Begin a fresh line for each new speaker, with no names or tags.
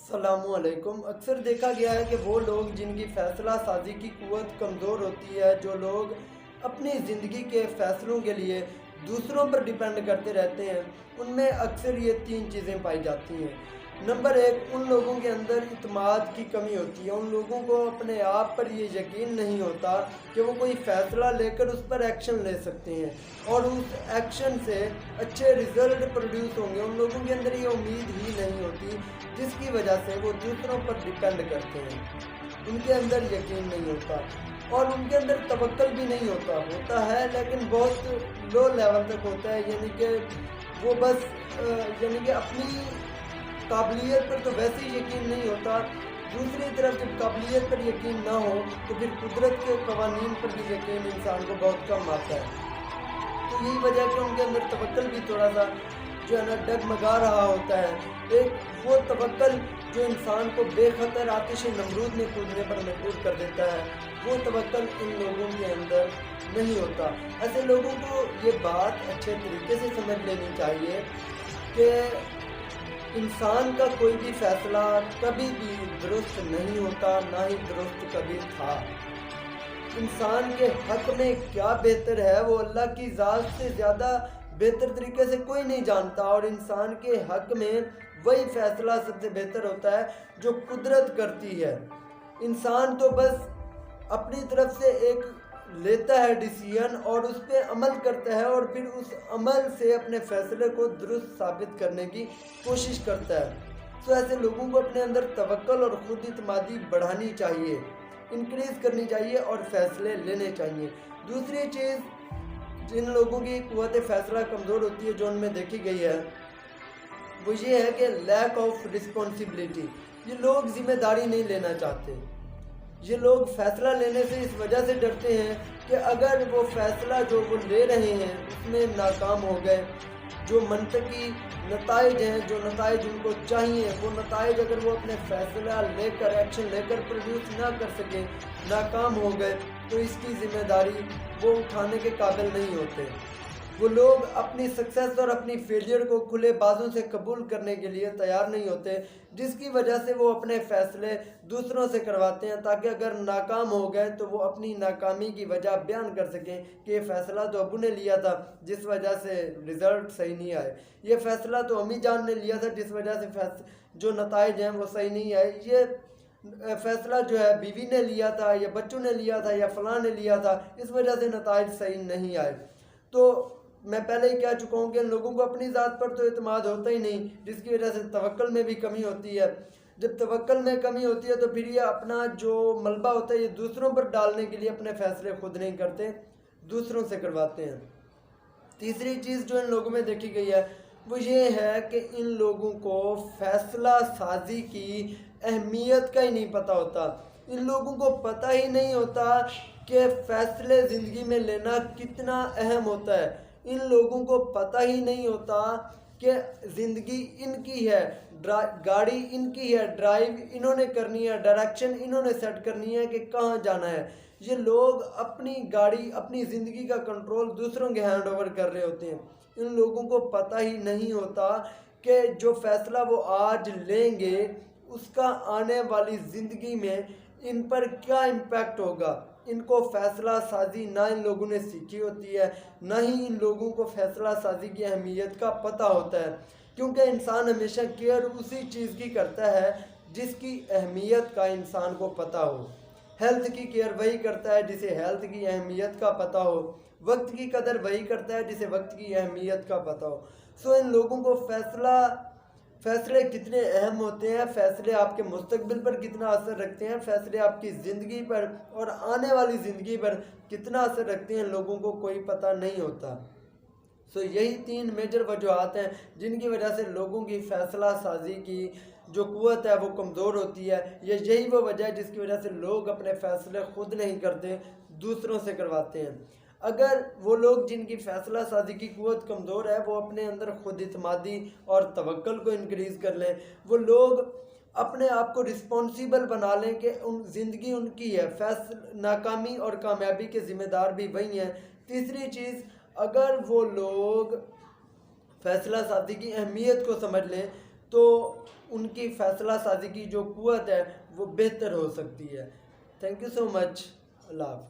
السلام علیکم۔ اکثر دیکھا گیا ہے کہ وہ لوگ جن کی فیصلہ سازی کی قوت کمزور ہوتی ہے، جو لوگ اپنی زندگی کے فیصلوں کے لیے دوسروں پر ڈیپینڈ کرتے رہتے ہیں، ان میں اکثر یہ تین چیزیں پائی جاتی ہیں۔ نمبر ایک، ان لوگوں کے اندر اعتماد کی کمی ہوتی ہے۔ ان لوگوں کو اپنے آپ پر یہ یقین نہیں ہوتا کہ وہ کوئی فیصلہ لے کر اس پر ایکشن لے سکتے ہیں اور اس ایکشن سے اچھے ریزلٹ پروڈیوس ہوں گے۔ ان لوگوں کے اندر یہ امید ہی نہیں ہوتی، جس کی وجہ سے وہ دوسروں پر ڈیپینڈ کرتے ہیں۔ ان کے اندر یقین نہیں ہوتا اور ان کے اندر توکل بھی نہیں ہوتا ہے لیکن بہت لو لیول تک ہوتا ہے، یعنی کہ وہ بس اپنی قابلیت پر تو ویسے ہی یقین نہیں ہوتا۔ دوسری طرف جب قابلیت پر یقین نہ ہو تو پھر قدرت کے قوانین پر بھی یقین انسان کو بہت کم آتا ہے۔ تو یہی وجہ ہے کہ ان کے اندر توکل بھی تھوڑا سا جو ہے نا ڈگمگا رہا ہوتا ہے۔ ایک وہ توکل جو انسان کو بے خطر آتش نمرود میں کودنے پر مجبور کر دیتا ہے، وہ توکل ان لوگوں کے اندر نہیں ہوتا۔ ایسے لوگوں کو یہ بات اچھے طریقے سے سمجھ لینی چاہیے کہ انسان کا کوئی بھی فیصلہ کبھی بھی درست نہیں ہوتا، نہ ہی درست کبھی تھا۔ انسان کے حق میں کیا بہتر ہے وہ اللہ کی ذات سے زیادہ بہتر طریقے سے کوئی نہیں جانتا، اور انسان کے حق میں وہی فیصلہ سب سے بہتر ہوتا ہے جو قدرت کرتی ہے۔ انسان تو بس اپنی طرف سے ایک لیتا ہے ڈیسیژن اور اس پہ عمل کرتا ہے اور پھر اس عمل سے اپنے فیصلے کو درست ثابت کرنے کی کوشش کرتا ہے۔ تو ایسے لوگوں کو اپنے اندر توکل اور خود اعتمادی بڑھانی چاہیے، انکریز کرنی چاہیے اور فیصلے لینے چاہیے۔ دوسری چیز جن لوگوں کی قوت فیصلہ کمزور ہوتی ہے جو ان میں دیکھی گئی ہے وہ یہ ہے کہ لیک آف رسپانسبلٹی۔ یہ لوگ ذمہ داری نہیں لینا چاہتے۔ یہ لوگ فیصلہ لینے سے اس وجہ سے ڈرتے ہیں کہ اگر وہ فیصلہ جو وہ لے رہے ہیں اس میں ناکام ہو گئے، جو منطقی نتائج ہیں، جو نتائج ان کو چاہیے، وہ نتائج اگر وہ اپنے فیصلہ لے کر ایکشن لے کر پروڈیوس نہ کر سکیں، ناکام ہو گئے، تو اس کی ذمہ داری وہ اٹھانے کے قابل نہیں ہوتے۔ وہ لوگ اپنی سکسیس اور اپنی فیلئر کو کھلے بازوں سے قبول کرنے کے لیے تیار نہیں ہوتے، جس کی وجہ سے وہ اپنے فیصلے دوسروں سے کرواتے ہیں تاکہ اگر ناکام ہو گئے تو وہ اپنی ناکامی کی وجہ بیان کر سکیں کہ یہ فیصلہ تو ابو نے لیا تھا جس وجہ سے رزلٹ صحیح نہیں آئے، یہ فیصلہ تو امی جان نے لیا تھا جس وجہ سے جو نتائج ہیں وہ صحیح نہیں آئے، یہ فیصلہ جو ہے بیوی نے لیا تھا یا بچوں نے لیا تھا یا فلاں نے لیا تھا، اس وجہ سے نتائج صحیح نہیں آئے۔ تو میں پہلے ہی کہہ چکا ہوں کہ ان لوگوں کو اپنی ذات پر تو اعتماد ہوتا ہی نہیں، جس کی وجہ سے توکل میں بھی کمی ہوتی ہے۔ جب توکل میں کمی ہوتی ہے تو پھر یہ اپنا جو ملبہ ہوتا ہے یہ دوسروں پر ڈالنے کے لیے اپنے فیصلے خود نہیں کرتے، دوسروں سے کرواتے ہیں۔ تیسری چیز جو ان لوگوں میں دیکھی گئی ہے وہ یہ ہے کہ ان لوگوں کو فیصلہ سازی کی اہمیت کا ہی نہیں پتہ ہوتا۔ ان لوگوں کو پتہ ہی نہیں ہوتا کہ فیصلے زندگی میں لینا کتنا اہم ہوتا ہے۔ ان لوگوں کو پتہ ہی نہیں ہوتا کہ زندگی ان کی ہے، گاڑی ان کی ہے، ڈرائیو انہوں نے کرنی ہے، ڈائریکشن انہوں نے سیٹ کرنی ہے کہ کہاں جانا ہے۔ یہ لوگ اپنی گاڑی، اپنی زندگی کا کنٹرول دوسروں کے ہینڈ اوور کر رہے ہوتے ہیں۔ ان لوگوں کو پتہ ہی نہیں ہوتا کہ جو فیصلہ وہ آج لیں گے اس کا آنے والی زندگی میں ان پر کیا امپیکٹ ہوگا۔ ان کو فیصلہ سازی نہ ان لوگوں نے سیکھی ہوتی ہے، نہ ہی ان لوگوں کو فیصلہ سازی کی اہمیت کا پتہ ہوتا ہے، کیونکہ انسان ہمیشہ کیئر اسی چیز کی کرتا ہے جس کی اہمیت کا انسان کو پتہ ہو۔ ہیلتھ کی کیئر وہی کرتا ہے جسے ہیلتھ کی اہمیت کا پتہ ہو، وقت کی قدر وہی کرتا ہے جسے وقت کی اہمیت کا پتہ ہو۔ ان لوگوں کو فیصلے کتنے اہم ہوتے ہیں، فیصلے آپ کے مستقبل پر کتنا اثر رکھتے ہیں، فیصلے آپ کی زندگی پر اور آنے والی زندگی پر کتنا اثر رکھتے ہیں، لوگوں کو کوئی پتہ نہیں ہوتا۔ یہی تین میجر وجوہات ہیں جن کی وجہ سے لوگوں کی فیصلہ سازی کی جو قوت ہے وہ کمزور ہوتی ہے۔ یہی وہ وجہ ہے جس کی وجہ سے لوگ اپنے فیصلے خود نہیں کرتے، دوسروں سے کرواتے ہیں۔ اگر وہ لوگ جن کی فیصلہ سازی کی قوت کمزور ہے وہ اپنے اندر خود اعتمادی اور توکل کو انکریز کر لیں، وہ لوگ اپنے آپ کو رسپانسیبل بنا لیں کہ زندگی ان کی ہے، ناکامی اور کامیابی کے ذمہ دار بھی وہی ہیں۔ تیسری چیز، اگر وہ لوگ فیصلہ سازی کی اہمیت کو سمجھ لیں تو ان کی فیصلہ سازی کی جو قوت ہے وہ بہتر ہو سکتی ہے۔ تھینک یو سو مچ۔ اللہ حافظ۔